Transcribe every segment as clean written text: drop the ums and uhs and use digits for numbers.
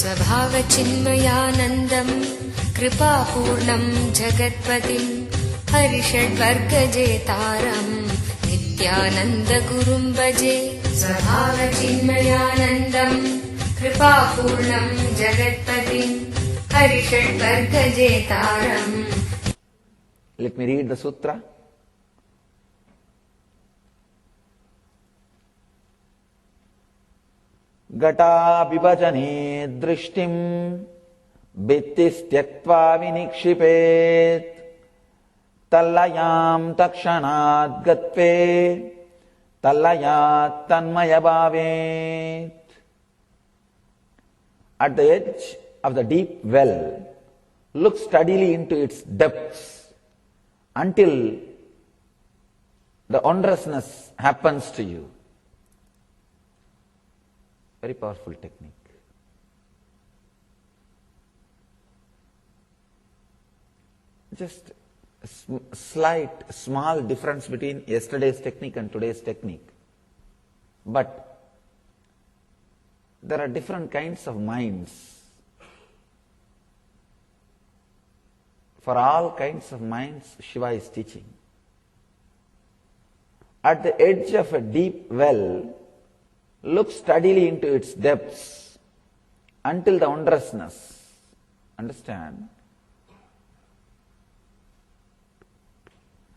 स्वभावचिन्मयानन्दं कृपापूर्णं जगत्पतिं हरिषड्वर्गजेतारं नित्यानन्दगुरुं भजे। स्वभावचिन्मयानन्दं कृपापूर्णं जगत्पतिं हरिषड्वर्गजेतारम्. Let me read the sutra. Gata vibhajane drishtim bittistyakva vinikshipet tallayam takshanat gatve tallayat tanmaya bhavet. At the edge of the deep well, look steadily into its depths until the wondrousness happens to you. Very powerful technique. Just a slight, small difference between yesterday's technique and today's technique. But there are different kinds of minds. For all kinds of minds, Shiva is teaching. At the edge of a deep well, look steadily into its depths until the wondrousness. Understand?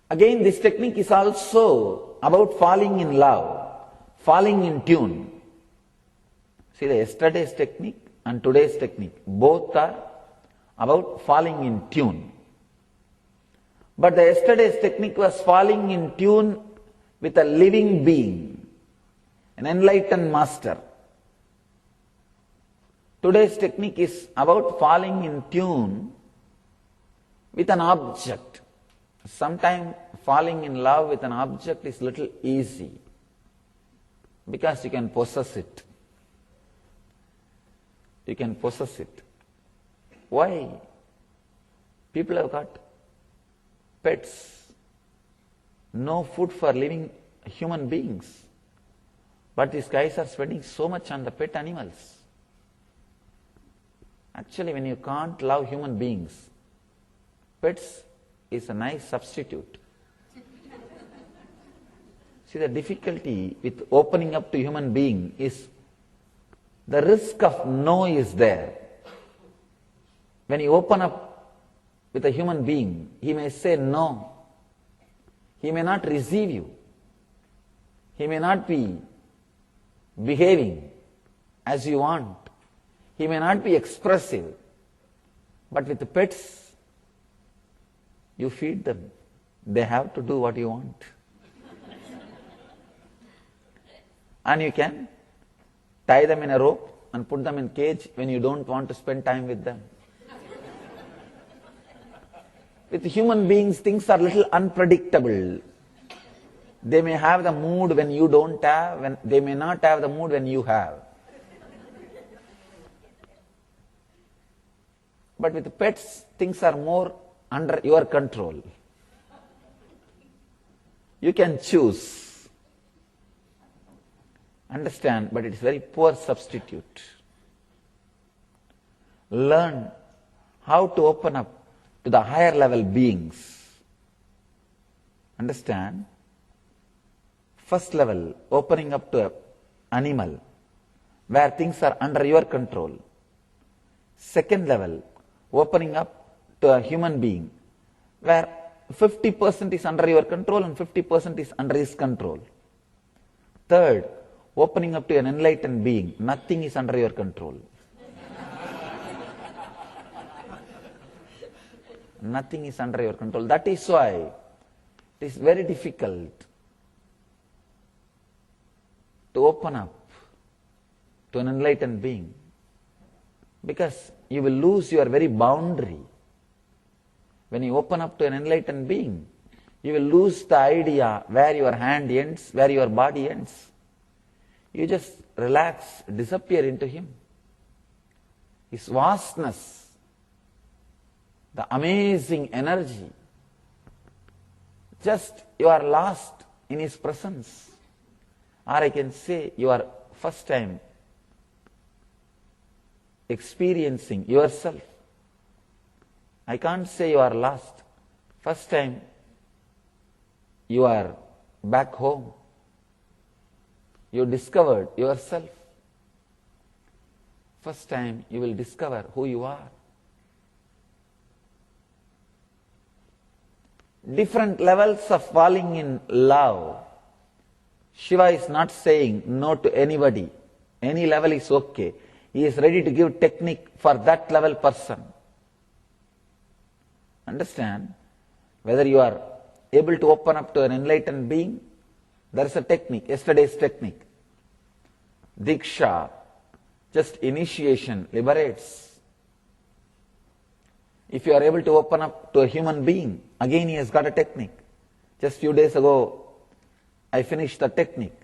Again, this technique is also about falling in love, falling in tune. See, the yesterday's technique and today's technique, both are about falling in tune. But the yesterday's technique was falling in tune with a living being, an enlightened master. Today's technique is about falling in tune with an object. Sometimes falling in love with an object is little easy because you can possess it. You can possess it. Why? People have got pets, no food for living human beings. But these guys are spending so much on the pet animals. Actually, when you can't love human beings, pets is a nice substitute. See, the difficulty with opening up to human being is the risk of no is there. When you open up with a human being, he may say no. He may not receive you. He may not be behaving as you want. He may not be expressive. But with the pets, you feed them. They have to do what you want. And you can tie them in a rope and put them in a cage when you don't want to spend time with them. With human beings, things are a little unpredictable. They may have the mood when you don't have, they may not have the mood when you have. But with pets, things are more under your control. You can choose. Understand, but it is very poor substitute. Learn how to open up to the higher level beings. Understand? First level, opening up to an animal, where things are under your control. Second level, opening up to a human being, where 50% is under your control and 50% is under his control. Third, opening up to an enlightened being, nothing is under your control. Nothing is under your control. That is why it is very difficult to open up to an enlightened being, because you will lose your very boundary. When you open up to an enlightened being, you will lose the idea where your hand ends, where your body ends. You just relax, disappear into him. His vastness, the amazing energy, just you are lost in his presence. Or I can say you are first time experiencing yourself. I can't say you are lost. First time you are back home, you discovered yourself. First time you will discover who you are. Different levels of falling in love. Shiva is not saying no to anybody. Any level is okay. He is ready to give technique for that level person. Understand? Whether you are able to open up to an enlightened being, there is a technique, yesterday's technique. Diksha, just initiation, liberates. If you are able to open up to a human being, again he has got a technique. Just few days ago, I finished the technique.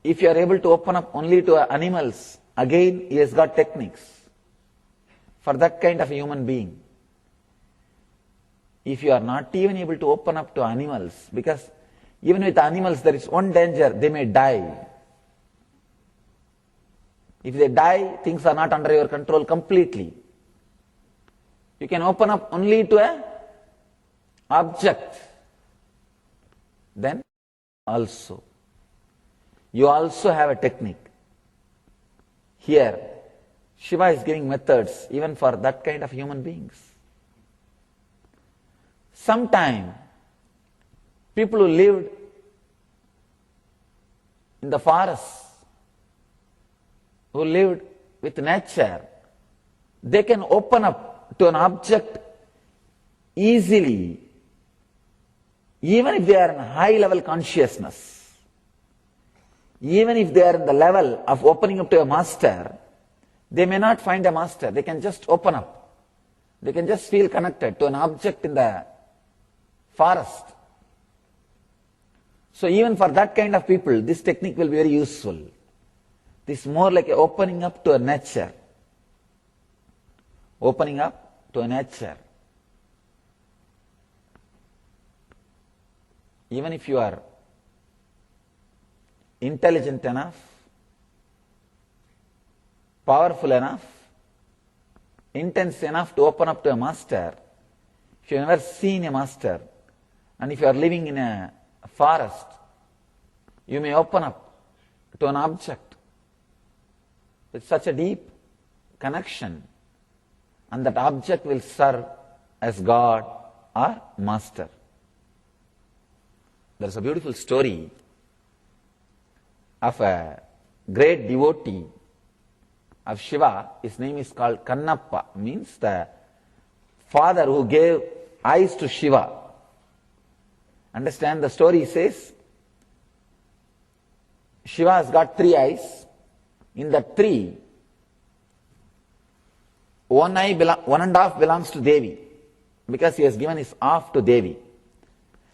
If you are able to open up only to animals, again he has got techniques for that kind of a human being. If you are not even able to open up to animals, because even with animals there is one danger, they may die. If they die, things are not under your control completely. You can open up only to an object. Then also, you also have a technique. Here, Shiva is giving methods even for that kind of human beings. Sometime, people who lived in the forest, who lived with nature, they can open up to an object easily, even if they are in high level consciousness. Even if they are in the level of opening up to a master, they may not find a master. They can just open up. They can just feel connected to an object in the forest. So even for that kind of people, this technique will be very useful. This is more like opening up to a nature. Opening up to a nature. Even if you are intelligent enough, powerful enough, intense enough to open up to a master, if you have never seen a master, and if you are living in a forest, you may open up to an object with such a deep connection, and that object will serve as God or master. There is a beautiful story of a great devotee of Shiva. His name is called Kannappa, means the father who gave eyes to Shiva. Understand, the story says, Shiva has got 3 eyes. In the 3, one and a half belongs to Devi, because he has given his half to Devi.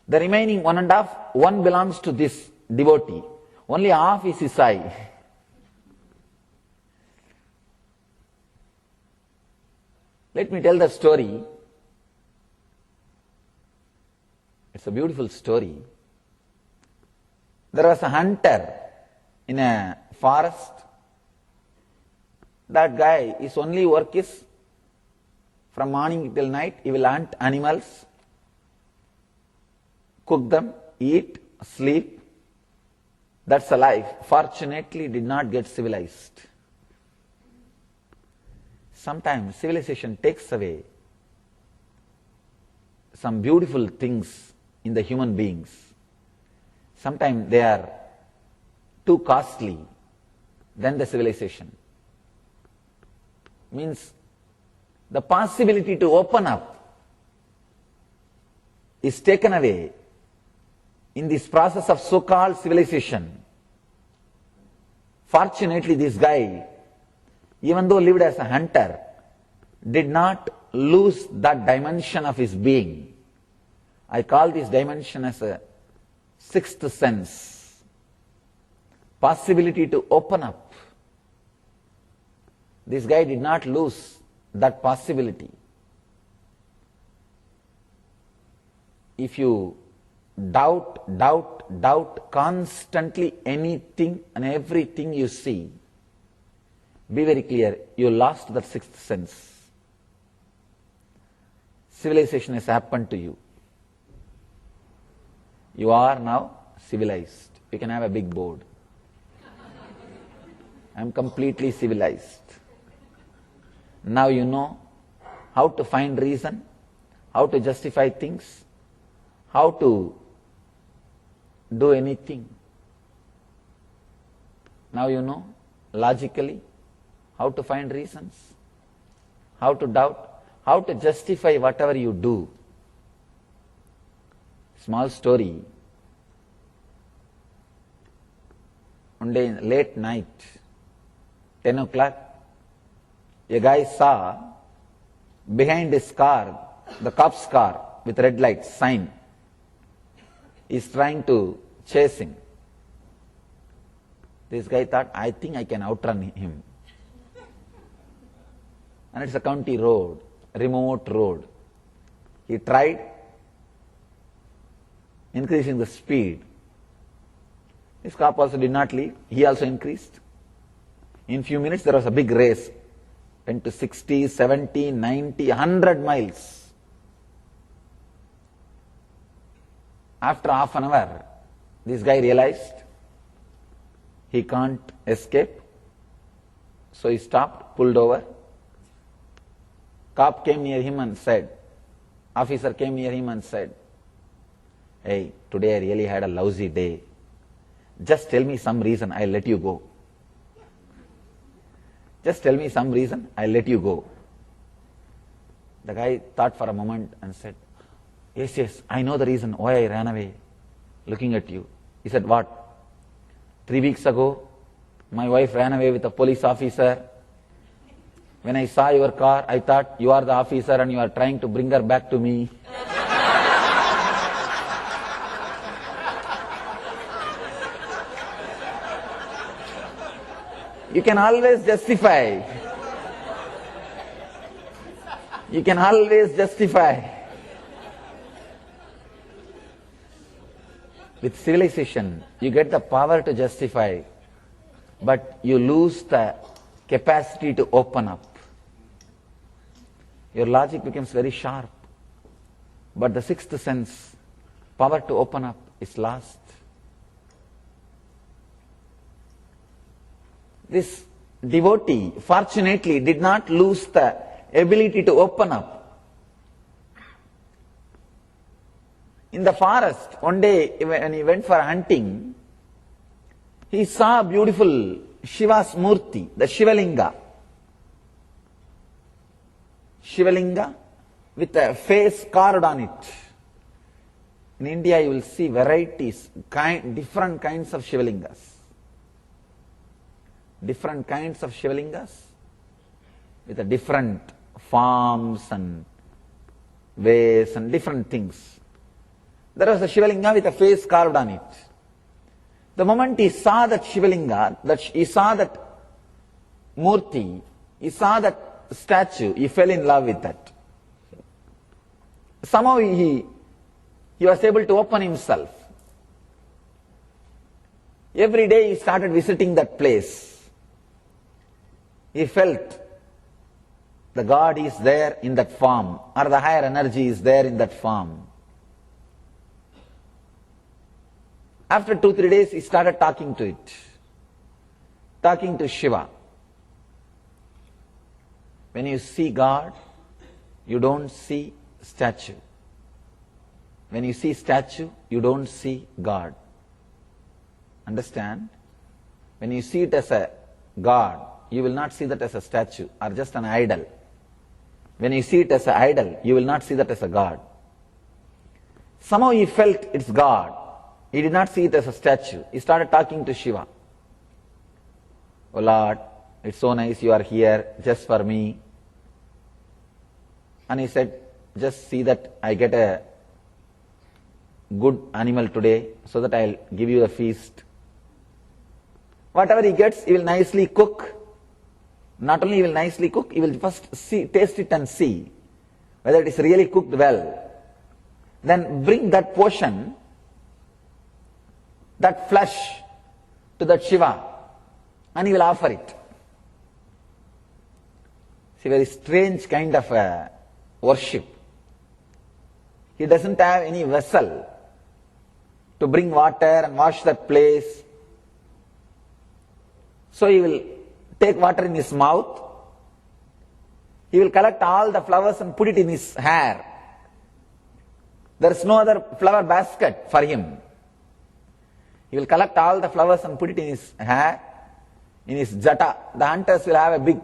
The remaining 1 and a half, one belongs to this devotee. Only half is his eye. Let me tell the story. It's a beautiful story. There was a hunter in a forest. That guy, his only work is from morning till night, he will hunt animals, cook them, eat, sleep. That's a life. Fortunately, did not get civilized. Sometimes civilization takes away some beautiful things in the human beings. Sometimes they are too costly than the civilization. Means the possibility to open up is taken away in this process of so-called civilization. Fortunately, this guy, even though lived as a hunter, did not lose that dimension of his being. I call this dimension as a 6th sense. Possibility to open up. This guy did not lose that possibility. If you doubt constantly anything and everything you see, Be very clear, you lost that sixth sense. Civilization has happened to you. You are now civilized. You can have a big board. I am completely civilized. Now you know how to find reason, how to justify things, how to do anything. Now you know logically how to find reasons, how to doubt, how to justify whatever you do. Small story. One day in late night, 10 o'clock, a guy saw behind his car, the cop's car with red light sign, is trying to chase him. This guy thought, I think I can outrun him. And it's a county road, remote road. He tried increasing the speed. His cop also did not leave. He also increased. In few minutes there was a big race. Went to 60, 70, 90, 100 miles. After half an hour, this guy realized he can't escape. So he stopped, pulled over. Cop came near him and said, officer came near him and said, hey, today I really had a lousy day. Just tell me some reason, I'll let you go. Just tell me some reason, I'll let you go. The guy thought for a moment and said, yes, I know the reason why I ran away, looking at you. He said, what? 3 weeks ago, my wife ran away with a police officer. When I saw your car, I thought you are the officer and you are trying to bring her back to me. You can always justify. You can always justify. With civilization, you get the power to justify, but you lose the capacity to open up. Your logic becomes very sharp, but the sixth sense, power to open up, is lost. This devotee, fortunately, did not lose the ability to open up. In the forest, one day when he went for hunting, he saw a beautiful Shiva's Murti, the Shivalinga. Shivalinga with a face carved on it. In India you will see varieties, different kinds of Shivalingas. Different kinds of Shivalingas with a different forms and ways and different things. There was a Shivalinga with a face carved on it. The moment he saw that Shivalinga, he saw that Murti, he saw that statue, he fell in love with that. Somehow he was able to open himself. Every day he started visiting that place. He felt the God is there in that form, or the higher energy is there in that form. After 2-3 days, he started talking to it, talking to Shiva. When you see God, you don't see statue. When you see statue, you don't see God. Understand? When you see it as a God, you will not see that as a statue or just an idol. When you see it as an idol, you will not see that as a God. Somehow he felt it's God. He did not see it as a statue. He started talking to Shiva. Oh Lord, it's so nice you are here just for me. And he said, just see that I get a good animal today so that I'll give you a feast. Whatever he gets, he will nicely cook. Not only he will nicely cook, he will first taste it and see whether it is really cooked well. Then bring that portion, that flesh, to that Shiva, and he will offer it. a very strange kind of a worship. He doesn't have any vessel to bring water and wash that place. So he will take water in his mouth. He will collect all the flowers and put it in his hair. There is no other flower basket for him. He will collect all the flowers and put it in his hair, in his jata. The hunters will have a big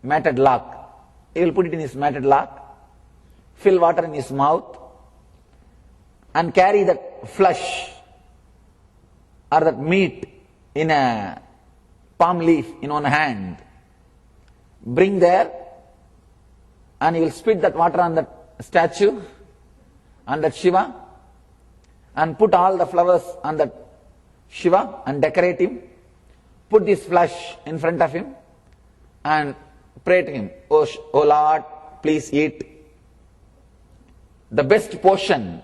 matted lock. He will put it in his matted lock, fill water in his mouth, and carry that flesh or that meat in a palm leaf in one hand. Bring there, and he will spit that water on that statue, on that Shiva, and put all the flowers on that Shiva and decorate him. Put this flesh in front of him and pray to him, O Lord, please eat the best portion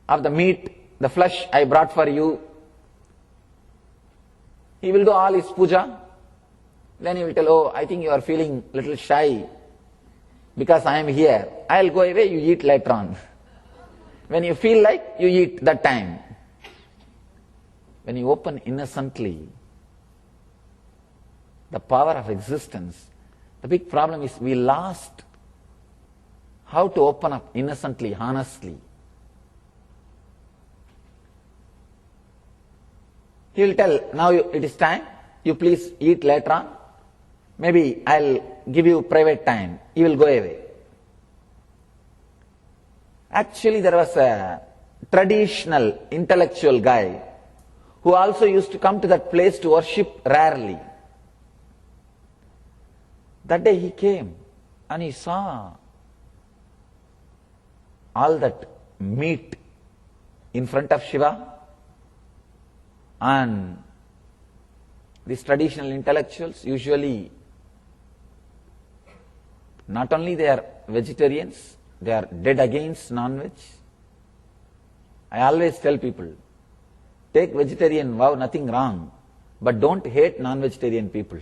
of the meat, the flesh I brought for you. He will do all his puja. Then he will tell, oh, I think you are feeling a little shy because I am here. I will go away, you eat later on. When you feel like, you eat that time. When you open innocently the power of existence, the big problem is we lost how to open up innocently, honestly. He will tell, now it is time, you please eat later on. Maybe I'll give you private time. You will go away. Actually, there was a traditional intellectual guy who also used to come to that place to worship rarely. That day he came and he saw all that meat in front of Shiva, and these traditional intellectuals usually not only they are vegetarians, they are dead against non-veg. I always tell people, take vegetarian vow, nothing wrong, but don't hate non-vegetarian people.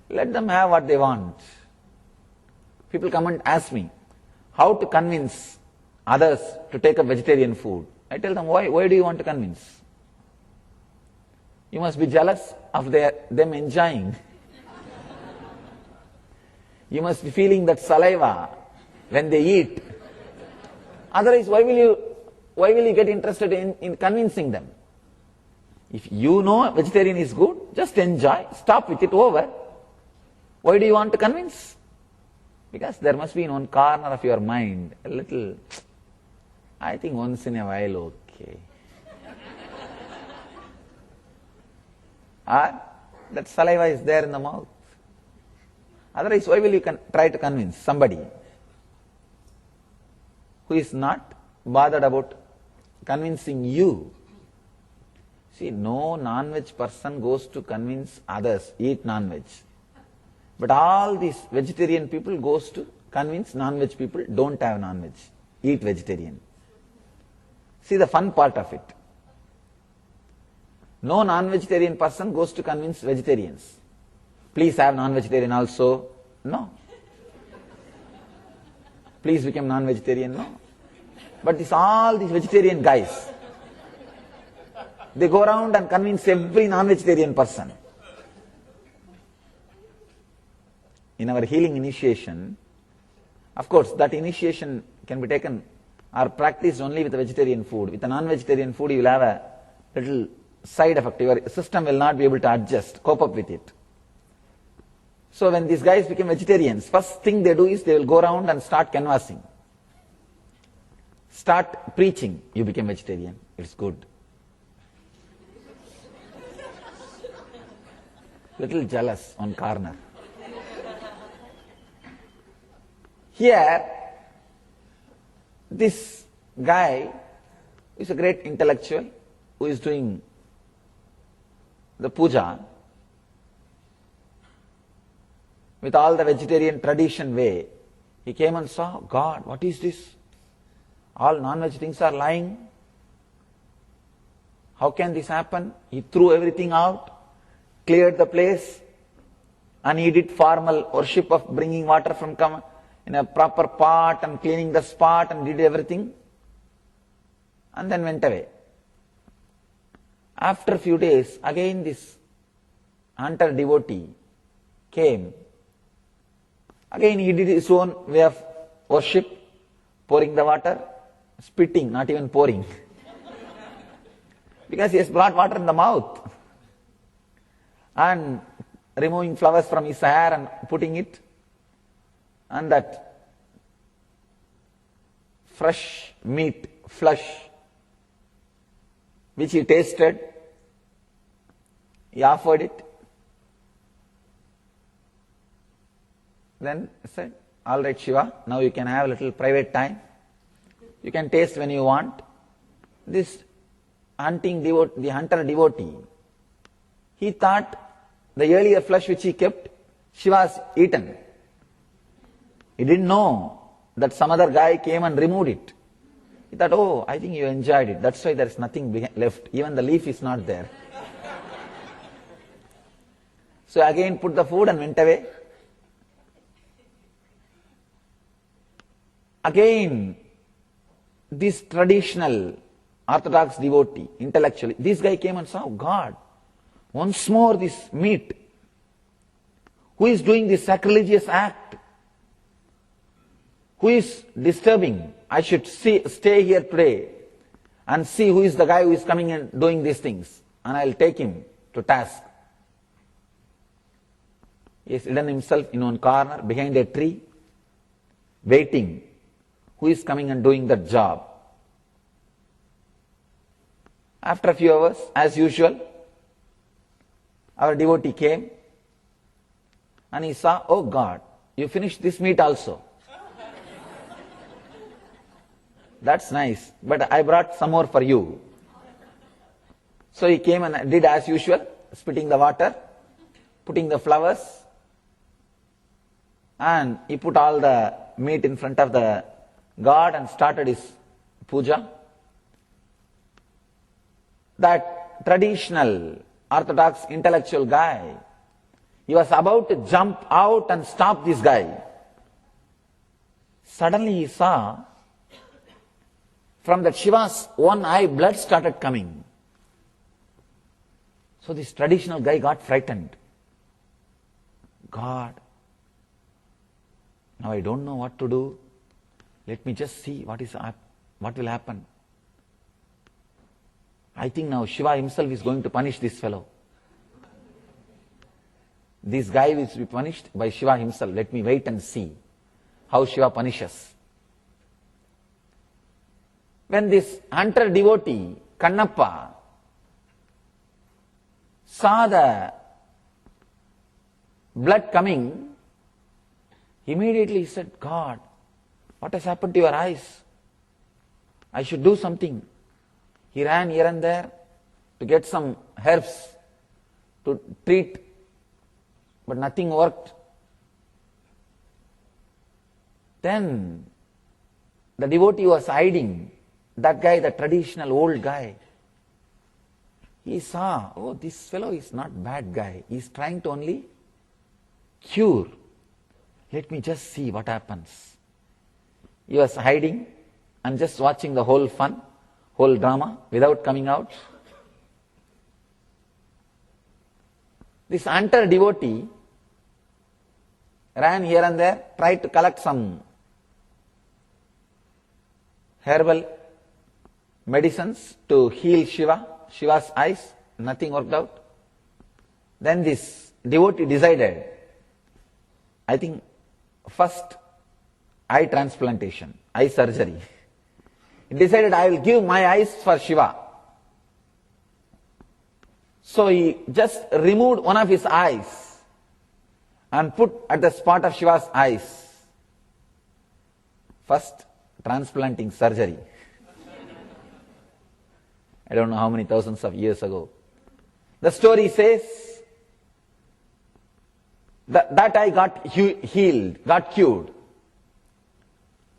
Let them have what they want. People come and ask me, how to convince others to take up vegetarian food? I tell them, why do you want to convince? You must be jealous of them enjoying. You must be feeling that saliva when they eat. Otherwise, why will you get interested in convincing them? If you know vegetarian is good, just enjoy, stop with it, over. Why do you want to convince? Because there must be in one corner of your mind a little, I think once in a while, okay. Or that saliva is there in the mouth. Otherwise, why will you try to convince somebody who is not bothered about convincing you? See, no non-veg person goes to convince others, eat non-veg. But all these vegetarian people goes to convince non-veg people, don't have non-veg, eat vegetarian. See the fun part of it. No non-vegetarian person goes to convince vegetarians. Please have non-vegetarian also. No. Please become non-vegetarian. No. But all these vegetarian guys, they go around and convince every non-vegetarian person. In our healing initiation, of course, that initiation can be taken or practiced only with vegetarian food. With a non-vegetarian food, you will have a little side effect. Your system will not be able to adjust, cope up with it. So when these guys become vegetarians, first thing they do is they will go around and start canvassing. Start preaching, you became vegetarian, it's good. Little jealous on corner. Here, this guy is a great intellectual who is doing the puja with all the vegetarian tradition way. He came and saw, God, what is this? All non-veg things are lying. How can this happen? He threw everything out, cleared the place, And he did formal worship of bringing water from in a proper pot and cleaning the spot and did everything. And then went away. After a few days, again this hunter devotee came. Again he did his own way of worship, pouring the water, spitting, not even pouring. Because he has brought water in the mouth. And removing flowers from his hair and putting it. And that fresh meat, flesh, which he tasted, he offered it. Then said, all right Shiva, now you can have a little private time. You can taste when you want. This the hunter devotee, he thought the earlier flesh which he kept, Shiva has eaten. He didn't know that some other guy came and removed it. He thought, oh, I think you enjoyed it. That's why there is nothing left. Even the leaf is not there. So again put the food and went away. Again, this traditional orthodox devotee, intellectually, this guy came and saw, oh God, once more this meat. Who is doing this sacrilegious act? Who is disturbing? I should stay here today and see who is the guy who is coming and doing these things. And I will take him to task. He has hidden himself in one corner behind a tree, waiting. Who is coming and doing that job? After a few hours, as usual, our devotee came and he saw, oh God, you finished this meat also. That's nice, but I brought some more for you. So he came and did as usual, spitting the water, putting the flowers, and he put all the meat in front of the God and started his puja. That traditional orthodox intellectual guy, he was about to jump out and stop this guy. Suddenly he saw from that Shiva's one eye blood started coming. So this traditional guy got frightened. God, now I don't know what to do. Let me just see what will happen. I think now Shiva himself is going to punish this fellow. This guy will be punished by Shiva himself. Let me wait and see how Shiva punishes. When this hunter devotee, Kannappa, saw the blood coming, immediately he said, God, what has happened to your eyes? I should do something. He ran here and there to get some herbs to treat, but nothing worked. Then the devotee was hiding. That guy, the traditional old guy, he saw, oh, this fellow is not bad guy. He is trying to only cure. Let me just see what happens. He was hiding and just watching the whole fun, whole drama without coming out. This hunter devotee ran here and there, tried to collect some herbal medicines to heal Shiva's eyes. Nothing worked out. Then this devotee decided, I think, first eye transplantation, eye surgery. He decided, I will give my eyes for Shiva. So he just removed one of his eyes and put at the spot of Shiva's eyes. First transplanting surgery. I don't know how many thousands of years ago. The story says that eye got healed, got cured.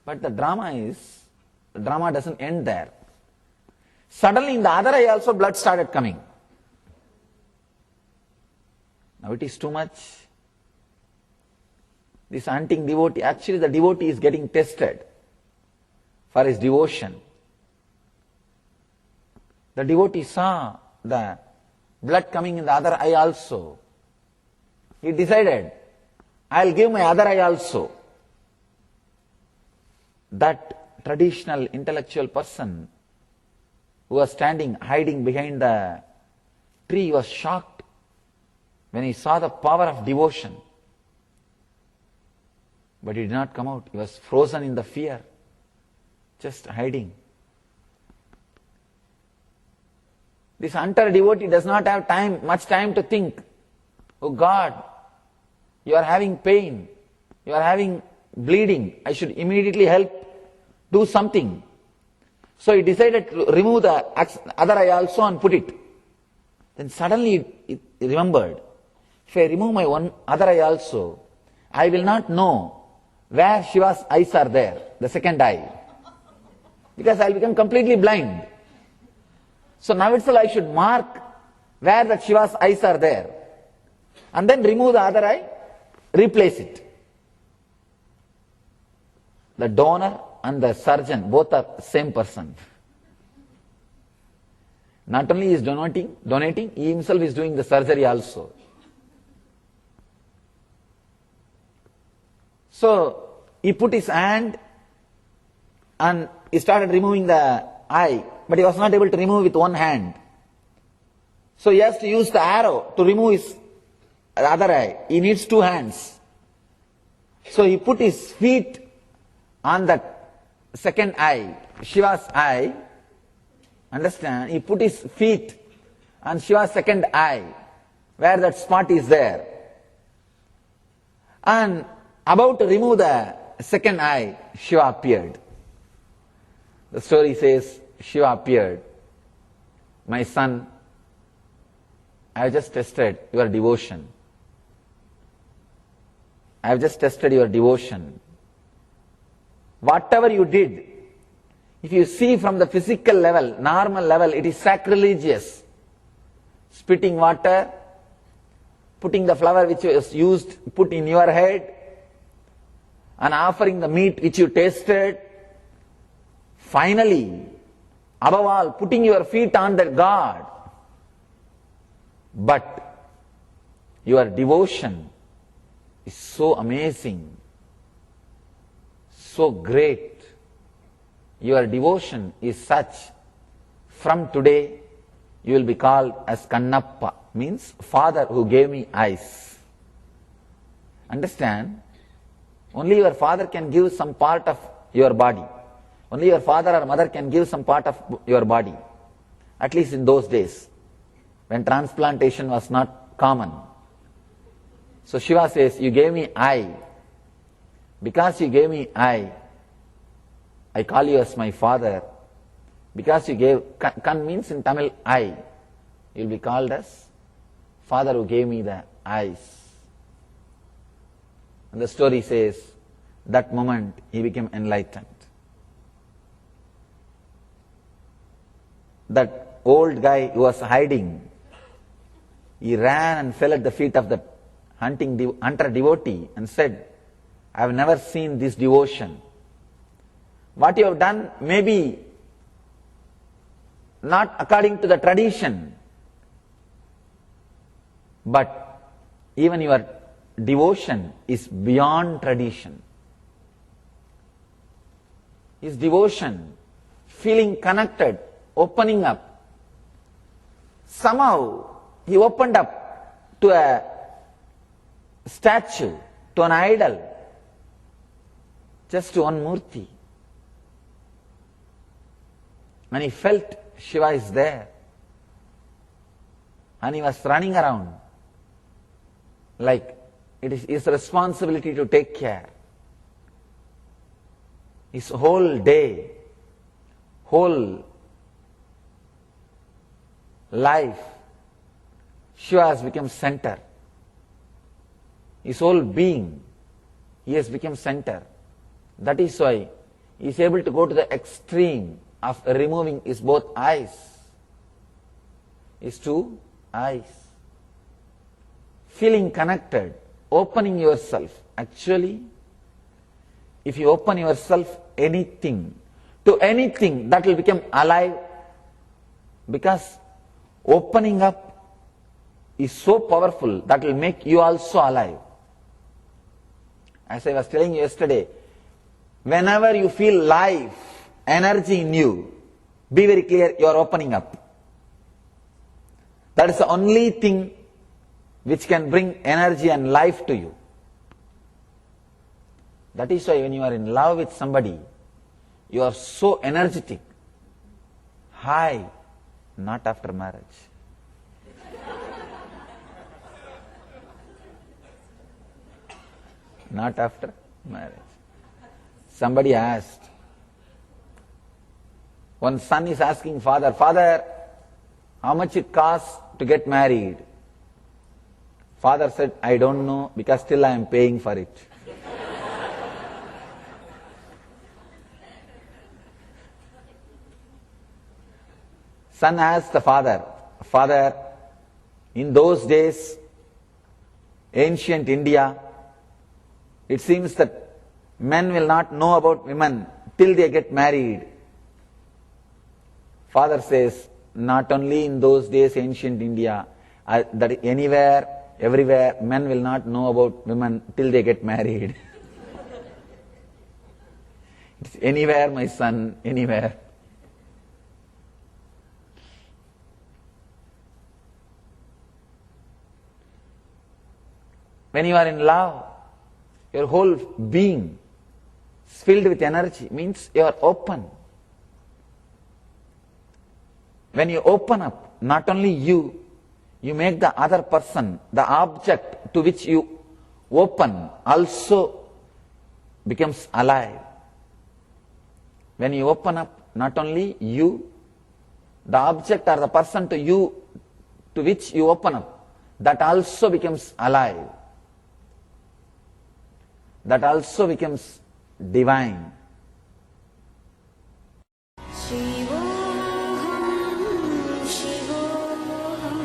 But the drama doesn't end there. Suddenly in the other eye also blood started coming. Now it is too much. This hunting devotee, actually the devotee is getting tested for his devotion. The devotee saw the blood coming in the other eye also. He decided, I'll give my other eye also. That traditional intellectual person who was standing, hiding behind the tree was shocked when he saw the power of devotion. But he did not come out. He was frozen in the fear, just hiding. This hunter devotee does not have much time to think, oh God, you are having pain, you are having bleeding, I should immediately help, do something. So he decided to remove the other eye also and put it. Then suddenly he remembered, if I remove my one other eye also, I will not know where Shiva's eyes are there, the second eye, because I will become completely blind. So now itself I should mark where the Shiva's eyes are there, and then remove the other eye, replace it. The donor and the surgeon, both are same person. Not only he is donating, he himself is doing the surgery also. So he put his hand and he started removing the eye, but he was not able to remove with one hand. So he has to use the arrow to remove his other eye. He needs two hands. So he put his feet on the second eye, Shiva's eye. Understand? He put his feet on Shiva's second eye, where that spot is there. And about to remove the second eye, Shiva appeared. The story says, Shiva appeared. My son, I have just tested your devotion. I have just tested your devotion. Whatever you did, if you see from the physical level, normal level, it is sacrilegious. Spitting water, putting the flower which was used, put in your head, and offering the meat which you tasted. Finally, above all, putting your feet on that God. But your devotion is so amazing, so great. Your devotion is such, from today you will be called as Kannappa, means father who gave me eyes. Understand? Only your father can give some part of your body. Only your father or mother can give some part of your body. At least in those days, when transplantation was not common. So Shiva says, you gave me eye. Because you gave me eye, I call you as my father. Because you gave, kan means in Tamil eye, you will be called as father who gave me the eyes. And the story says, that moment he became enlightened. That old guy who was hiding, he ran and fell at the feet of the hunter devotee and said, I have never seen this devotion. What you have done may be not according to the tradition, but even your devotion is beyond tradition. His devotion, feeling connected, opening up. Somehow he opened up to a statue, to an idol, just to one murti. And he felt Shiva is there. And he was running around like it is his responsibility to take care. His whole day, whole life, Shiva has become center. His whole being, he has become center. That is why he is able to go to the extreme of removing his both eyes, his two eyes. Feeling connected, opening yourself. Actually, if you open yourself to anything, that will become alive, because opening up is so powerful that will make you also alive. As I was telling you yesterday, whenever you feel life, energy in you, be very clear, you are opening up. That is the only thing which can bring energy and life to you. That is why when you are in love with somebody, you are so energetic, high, not after marriage. Not after marriage. Somebody asked, one son is asking father, "Father, how much it costs to get married?" Father said, "I don't know, because still I am paying for it." Son asked the father, "Father, in those days, ancient India, it seems that men will not know about women till they get married." Father says, "Not only in those days, ancient India, that anywhere, everywhere, men will not know about women till they get married." It's anywhere, my son, anywhere. When you are in love, your whole being is filled with energy, means you are open. When you open up, not only you make the other person, the object to which you open, also becomes alive. When you open up, not only you, the object or the person to which you open up, that also becomes alive. That also becomes divine. Shivoham, Shivoham,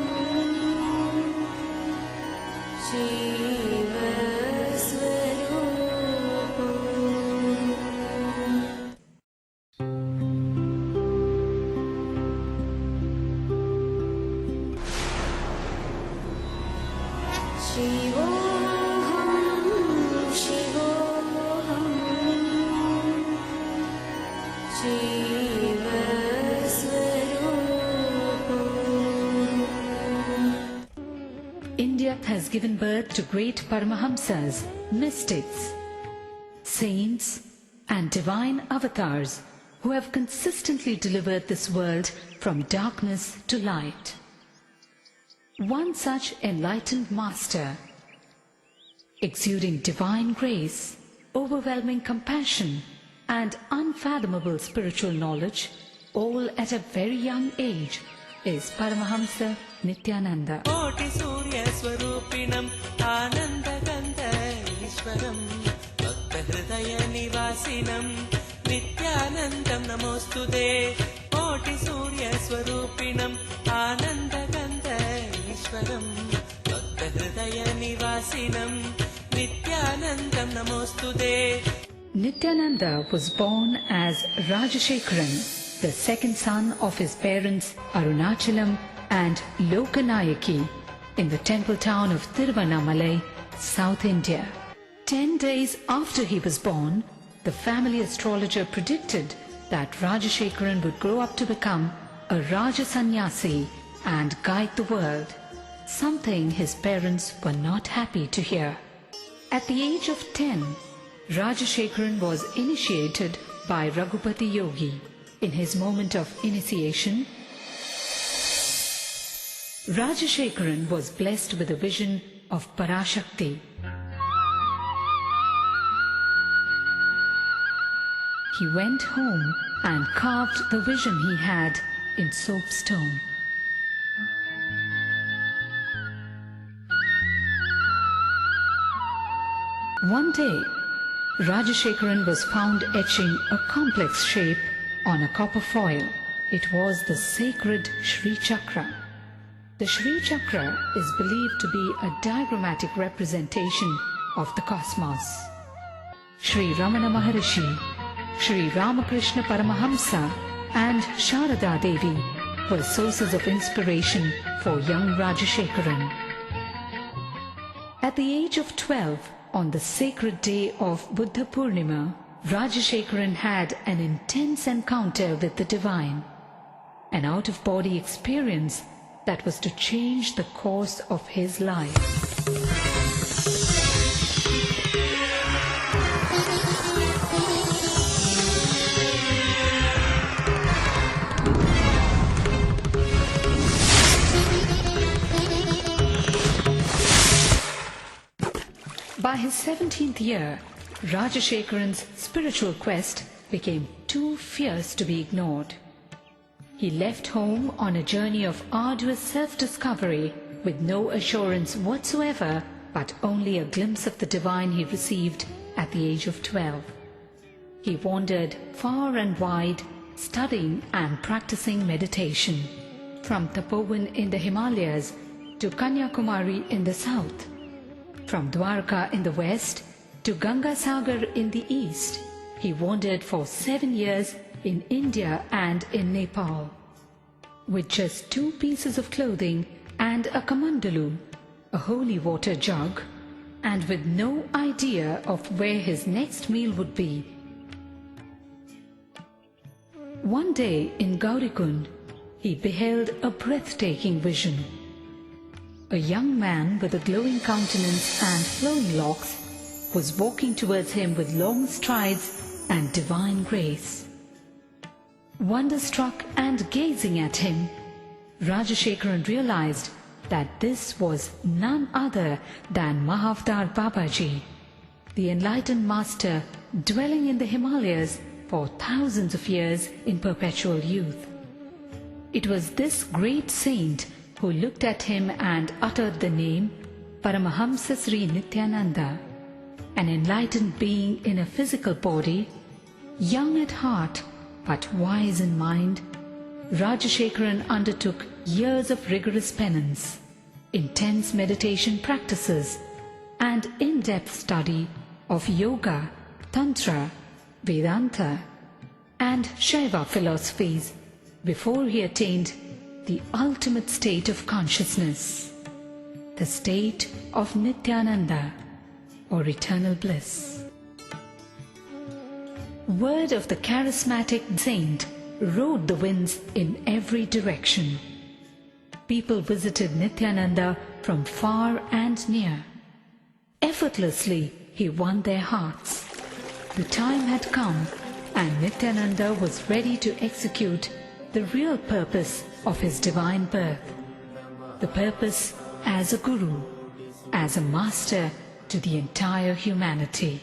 India has given birth to great Paramahamsas, mystics, saints and divine avatars who have consistently delivered this world from darkness to light. One such enlightened master, exuding divine grace, overwhelming compassion and unfathomable spiritual knowledge, all at a very young age, is Paramahamsa Nithyananda. कोटि सूर्य स्वरूपिणं आनन्दगन्ध ईश्वरं भक्तहृदय निवासिनं नित्यानन्दं नमोस्तुते कोटि सूर्य स्वरूपिणं आनन्दगन्ध ईश्वरं भक्तहृदय निवासिनं नित्यानन्दं नमोस्तुते. Nithyananda was born as Rajashekharan, the second son of his parents Arunachalam and Lokanayaki, in the temple town of Tiruvannamalai, South India. 10 days after he was born, the family astrologer predicted that Rajashekharan would grow up to become a Raja Sannyasi and guide the world, something his parents were not happy to hear. At the age of 10, Rajashekharan was initiated by Raghupati Yogi. In his moment of initiation, Rajashekharan was blessed with a vision of Parashakti. He went home and carved the vision he had in soapstone. One day, Rajashekharan was found etching a complex shape on a copper foil. It was the sacred Shri Chakra. The Shri Chakra is believed to be a diagrammatic representation of the cosmos. Sri Ramana Maharishi, Sri Ramakrishna Paramahamsa and Sharada Devi were sources of inspiration for young Rajashekharan. At the age of 12, on the sacred day of Buddha Purnima, Rajashekharan had an intense encounter with the divine, an out-of-body experience that was to change the course of his life. By his 17th year, Rajashekharan's spiritual quest became too fierce to be ignored. He left home on a journey of arduous self-discovery with no assurance whatsoever, but only a glimpse of the divine he received at the age of 12. He wandered far and wide, studying and practicing meditation, from Tapovan in the Himalayas to Kanyakumari in the south, from Dwarka in the west to Gangasagar in the east. He wandered for 7 years in India and in Nepal. With just 2 pieces of clothing and a kamandalu, a holy water jug, and with no idea of where his next meal would be. One day in Gaurikund, he beheld a breathtaking vision. A young man with a glowing countenance and flowing locks was walking towards him with long strides and divine grace. Wonderstruck and gazing at him, Rajashekharan realized that this was none other than Mahavdar Babaji, the enlightened master dwelling in the Himalayas for thousands of years in perpetual youth. It was this great saint who looked at him and uttered the name Paramahamsa Sri Nithyananda, an enlightened being in a physical body, young at heart but wise in mind. Rajashekharan undertook years of rigorous penance, intense meditation practices, and in-depth study of yoga, tantra, Vedanta, and Shaiva philosophies before he attained the ultimate state of consciousness, the state of Nithyananda, or eternal bliss. Word of the charismatic saint rode the winds in every direction. People visited Nithyananda from far and near. Effortlessly, he won their hearts. The time had come, and Nithyananda was ready to execute the real purpose of his divine birth, the purpose as a guru, as a master to the entire humanity.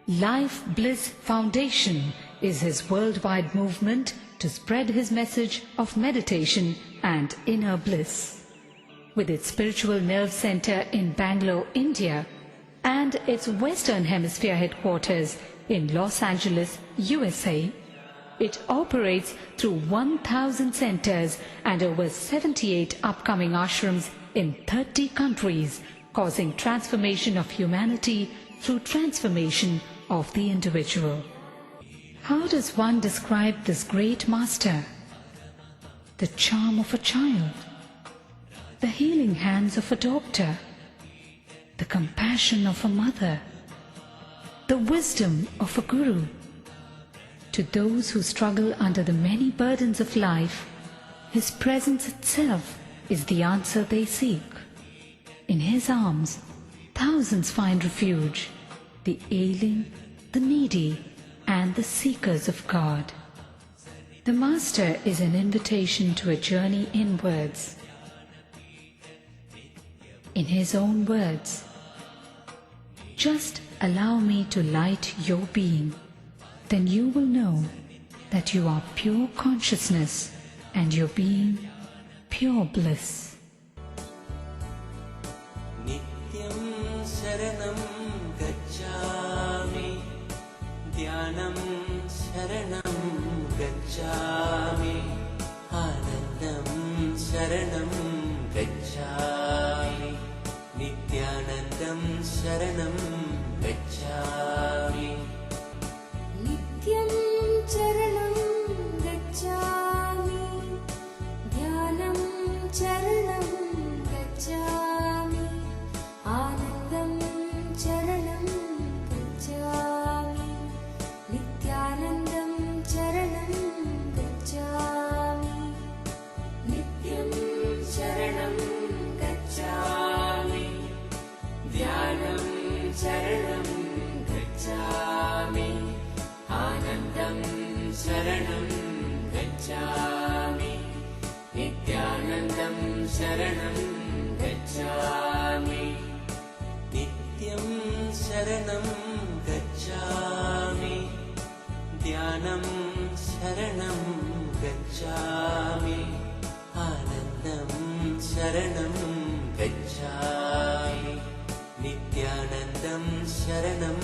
Life Bliss Foundation is his worldwide movement to spread his message of meditation and inner bliss. With its spiritual nerve center in Bangalore, India, and its Western Hemisphere headquarters in Los Angeles, USA, it operates through 1,000 centers and over 78 upcoming ashrams in 30 countries, causing transformation of humanity through transformation of the individual. How does one describe this great master? The charm of a child, the healing hands of a doctor, the compassion of a mother, the wisdom of a guru. To those who struggle under the many burdens of life, his presence itself is the answer they seek. In his arms, thousands find refuge, the ailing, the needy, and the seekers of God. The Master is an invitation to a journey inwards. In his own words, "Just allow me to light your being, then you will know that you are pure consciousness and your being pure bliss." Nityam Sharanam Gacchami, Dhyanam Sharanam Gacchami, Anandam Sharanam Gacchami, Nithyanandam शरणं गच्छामि नित्यं चरणं गच्छामि ध्यानं चरणं गच्छामि आनन्दं चरणं गच्छामि नित्यानन्दं चरणं गच्छामि नित्यं शरणं गच्छामि ध्यानं चरणं गच्छामि आनन्दं शरणं गच्छामि नित्यानन्दं शरणं गच्छामि नित्यं शरणं गच्छामि ध्यानं शरणं गच्छामि आनन्दं शरणं गच्छामि नित्यानन्दं शरणं